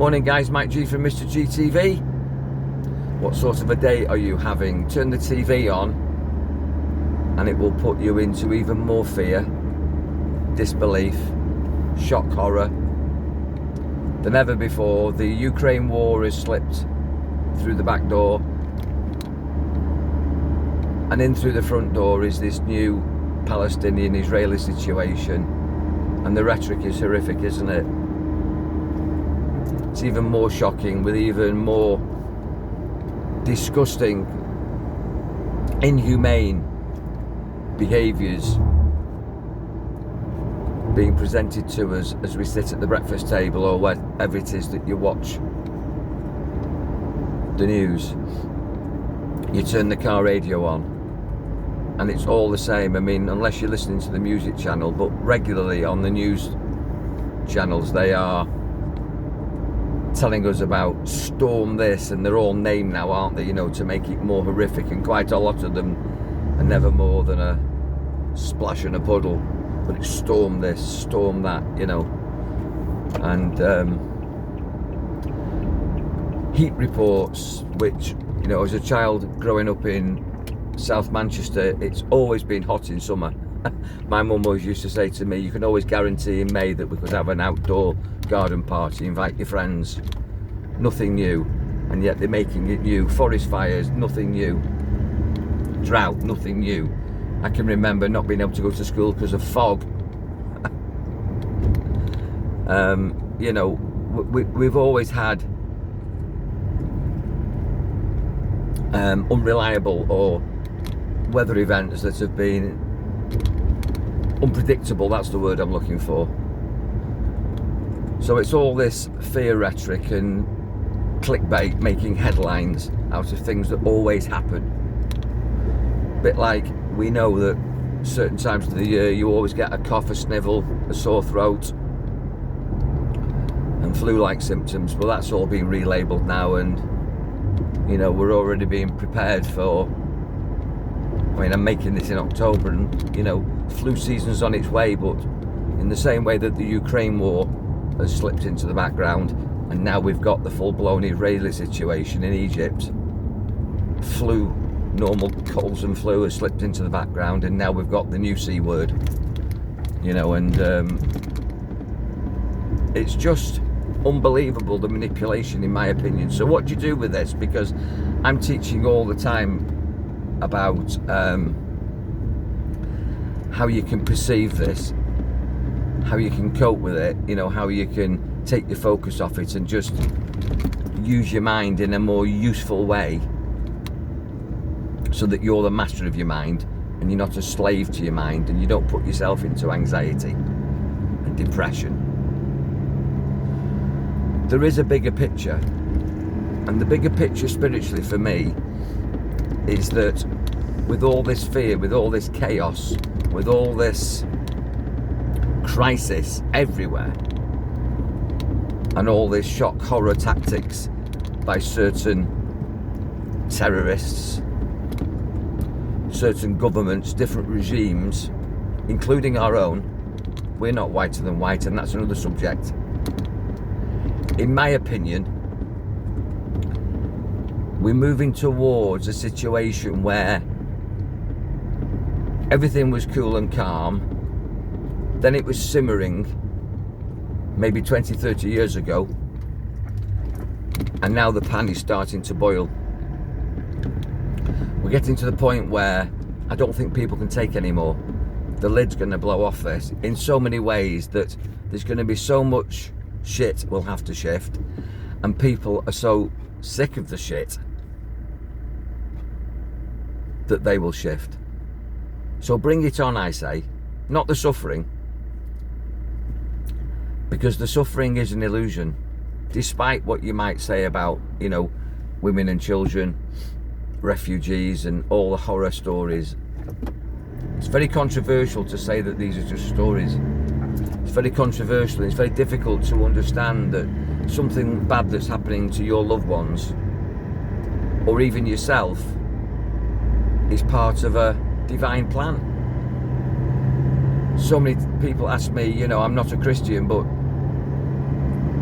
Morning guys, Mike G from Mr. GTV. What sort of a day are you having? Turn the TV on and it will put you into even more fear, disbelief, shock horror than ever before. The Ukraine war has slipped through the back door, and in through the front door is this new Palestinian-Israeli situation, and the rhetoric is horrific, isn't it? It's even more shocking, with even more disgusting, inhumane behaviours being presented to us as we sit at the breakfast table or wherever it is that you watch the news. You turn the car radio on and it's all the same. I mean, unless you're listening to the music channel, but regularly on the news channels they are telling us about storm this, and they're all named now, aren't they, you know, to make it more horrific, and quite a lot of them are never more than a splash in a puddle, but it's storm this, storm that, you know. And heat reports, which, you know, as a child growing up in South Manchester, it's always been hot in summer. My mum always used to say to me, you can always guarantee in May that we could have an outdoor garden party, invite your friends. Nothing new, and yet they're making it new. Forest fires, nothing new. Drought, nothing new. I can remember not being able to go to school because of fog. You know, we've always had unreliable or weather events that have been unpredictable. That's the word I'm looking for. So it's all this fear rhetoric and clickbait, making headlines out of things that always happen. A bit like, we know that certain times of the year you always get a cough, a snivel, a sore throat and flu-like symptoms. Well, that's all being relabeled now, and you know, we're already being prepared for, I mean, I'm making this in October, and you know, flu season's on its way, but in the same way that the Ukraine war has slipped into the background, and now we've got the full-blown Israeli situation in Egypt, flu, normal colds and flu has slipped into the background, and now we've got the new C word, you know. And it's just unbelievable, the manipulation, in my opinion. So what do you do with this? Because I'm teaching all the time about how you can perceive this, how you can cope with it, you know, how you can take your focus off it and just use your mind in a more useful way, so that you're the master of your mind and you're not a slave to your mind, and you don't put yourself into anxiety and depression. There is a bigger picture, and the bigger picture spiritually for me is that with all this fear, with all this chaos, with all this crisis everywhere, and all this shock horror tactics by certain terrorists, certain governments, different regimes, including our own, we're not whiter than white, and that's another subject. In my opinion, we're moving towards a situation where everything was cool and calm, then it was simmering maybe 20, 30 years ago, and now the pan is starting to boil. We're getting to the point where I don't think people can take anymore. The lid's going to blow off this in so many ways, that there's going to be so much shit will have to shift, and people are so sick of the shit that they will shift. So bring it on, I say. Not the suffering, because the suffering is an illusion, despite what you might say about, you know, women and children, refugees, and all the horror stories. It's very controversial to say that these are just stories. It's very controversial. It's very difficult to understand that something bad that's happening to your loved ones, or even yourself, is part of a divine plan. So many people ask me, you know, I'm not a Christian, but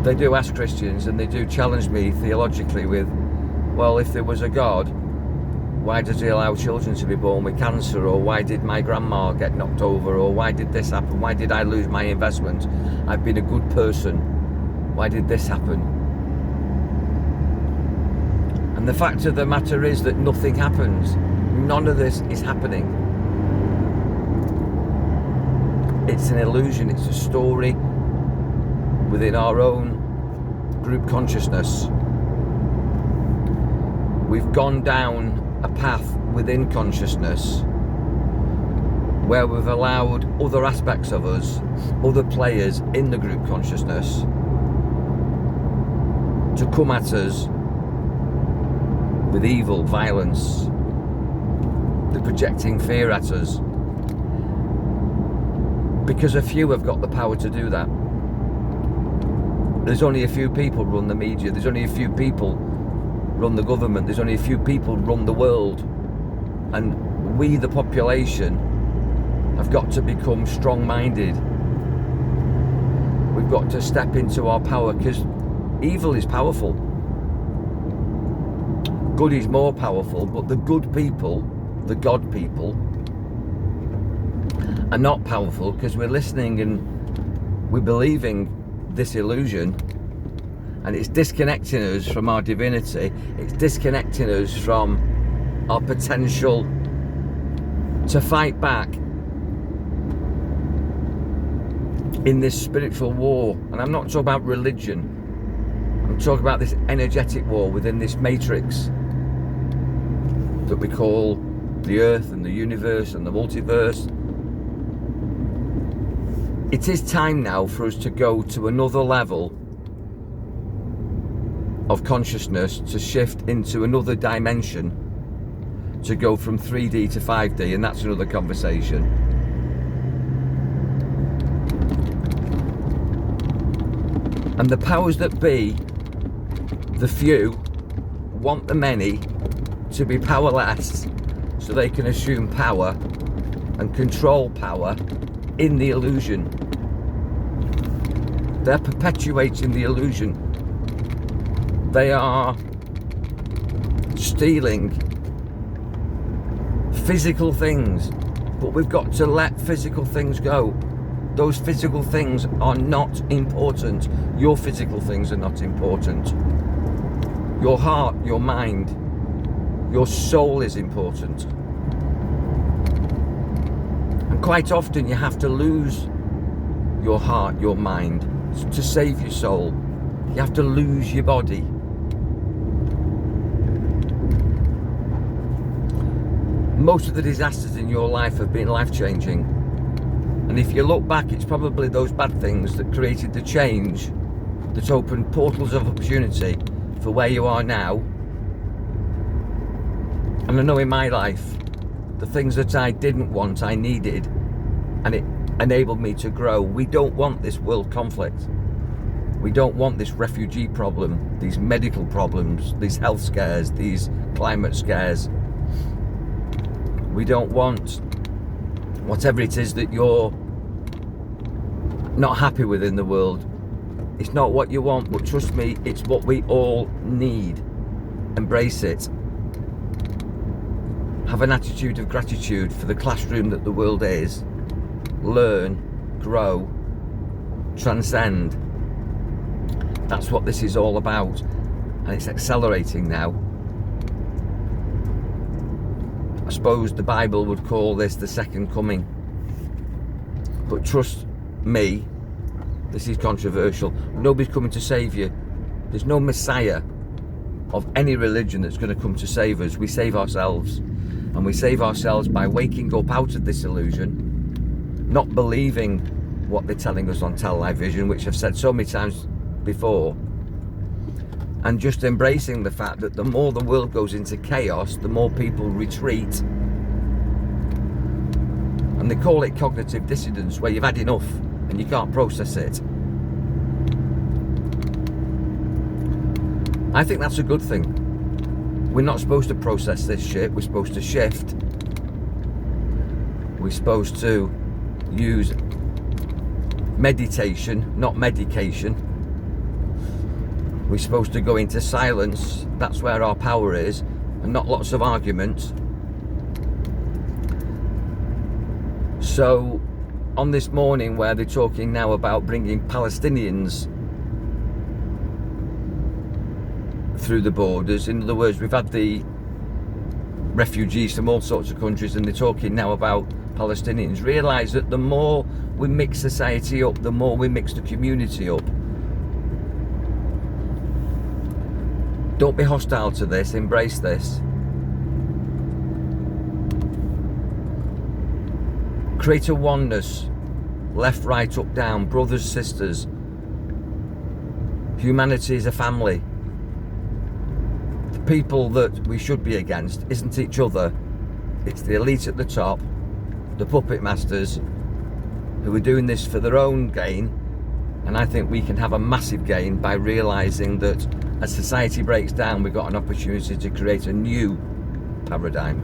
they do ask Christians, and they do challenge me theologically with, well, if there was a God, why does he allow children to be born with cancer? Or why did my grandma get knocked over? Or why did this happen? Why did I lose my investment? I've been a good person. Why did this happen? And the fact of the matter is that nothing happens. None of this is happening. It's an illusion. It's a story within our own group consciousness. We've gone down a path within consciousness where we've allowed other aspects of us, other players in the group consciousness, to come at us with evil, violence. They're projecting fear at us because a few have got the power to do that. There's only a few people run the media. There's only a few people run the government. There's only a few people run the world. And we, the population, have got to become strong-minded. We've got to step into our power, because evil is powerful. Good is more powerful, but the good people, the God people, are not powerful because we're listening and we're believing this illusion, and it's disconnecting us from our divinity. It's disconnecting us from our potential to fight back in this spiritual war. And I'm not talking about religion. I'm talking about this energetic war within this matrix that we call the earth and the universe and the multiverse. It is time now for us to go to another level of consciousness, to shift into another dimension, to go from 3D to 5D, and that's another conversation. And the powers that be, the few, want the many to be powerless so they can assume power and control power in the illusion. They're perpetuating the illusion. They are stealing physical things, but we've got to let physical things go. Those physical things are not important. Your physical things are not important. Your heart, your mind, your soul is important. And quite often you have to lose your heart, your mind, to save your soul. You have to lose your body. Most of the disasters in your life have been life-changing. And if you look back, it's probably those bad things that created the change, that opened portals of opportunity for where you are now. And I know in my life, the things that I didn't want, I needed, and it enabled me to grow. We don't want this world conflict. We don't want this refugee problem, these medical problems, these health scares, these climate scares. We don't want whatever it is that you're not happy with in the world. It's not what you want, but trust me, it's what we all need. Embrace it. Have an attitude of gratitude for the classroom that the world is. Learn, grow, transcend. That's what this is all about, and it's accelerating now. I suppose the Bible would call this the second coming. But trust me, this is controversial. Nobody's coming to save you. There's no Messiah of any religion that's going to come to save us. We save ourselves. And we save ourselves by waking up out of this illusion, not believing what they're telling us on television, which I've said so many times before, and just embracing the fact that the more the world goes into chaos, the more people retreat. And they call it cognitive dissonance, where you've had enough and you can't process it. I think that's a good thing. We're not supposed to process this shit. We're supposed to shift. We're supposed to use meditation, not medication. We're supposed to go into silence. That's where our power is, and not lots of arguments. So on this morning where they're talking now about bringing Palestinians through the borders, in other words, we've had the refugees from all sorts of countries, and they're talking now about Palestinians. Realise that the more we mix society up, the more we mix the community up. Don't be hostile to this, embrace this. Create a oneness, left, right, up, down, brothers, sisters. Humanity is a family. The people that we should be against isn't each other, it's the elite at the top, the puppet masters, who are doing this for their own gain. And I think we can have a massive gain by realising that as society breaks down, we've got an opportunity to create a new paradigm.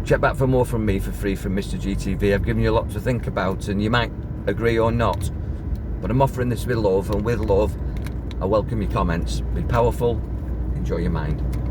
Check back for more from me for free from Mr. GTV. I've given you a lot to think about, and you might agree or not, but I'm offering this with love, and with love I welcome your comments. Be powerful, enjoy your mind.